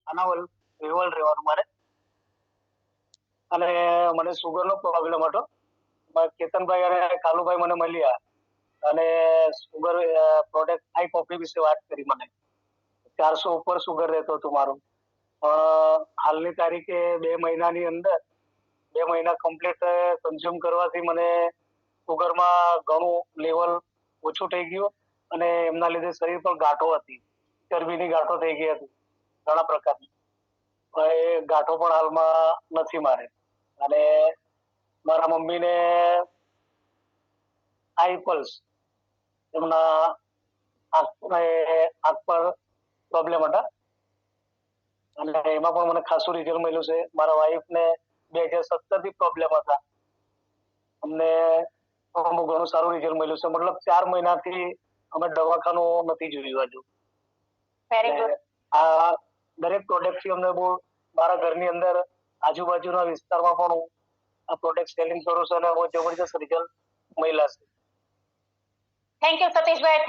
ખાનાવલ વેવલ રહેવાનું મારે, અને મને સુગરનો પ્રોબ્લેમ હતો. કેતનભાઈ અને કાલુભાઈ મને મળ્યા અને સુગર પ્રોડક્ટ હાઈ કોફી વિશે વાત કરી. મને 400 ઉપર સુગર રહેતો હતું મારું, પણ હાલની તારીખે 2 મહિનાની અંદર 2 મહિના કમ્પ્લીટ કન્ઝ્યુમ કરવાથી મને સુગરમાં ઘણું લેવલ ઓછું થઈ ગયું, અને એમના લીધે શરીર પર ગાંઠો હતી, ચરબીની ગાંઠો થઈ ગઈ હતી ઘણા પ્રકારની. એ ગાંઠો પણ હાલમાં નથી મારે. અને મારા મમ્મીને આઈ પલ્સ, એમના આંખ પર પ્રોબ્લેમ હતા, અને એમાં પણ મને ખાસું રિઝલ્ટ મળ્યું છે. મારા વાઈફને 2017 થી પ્રોબ્લેમ હતા, અમને ઘણું સારું રિઝલ્ટ મળ્યું છે. મતલબ 4 મહિનાથી અમે દવાખાનું નથી જોયું હજુ. આ દરેક પ્રોડક્ટ થી અમને બહુ, મારા ઘરની અંદર આજુબાજુના વિસ્તારમાં પણ હું આ પ્રોડક્ટ સેલિંગ કરું છું, અને બહુ જબરજસ્ત રિઝલ્ટ મળ્યા છે. Thank you Satishbhai.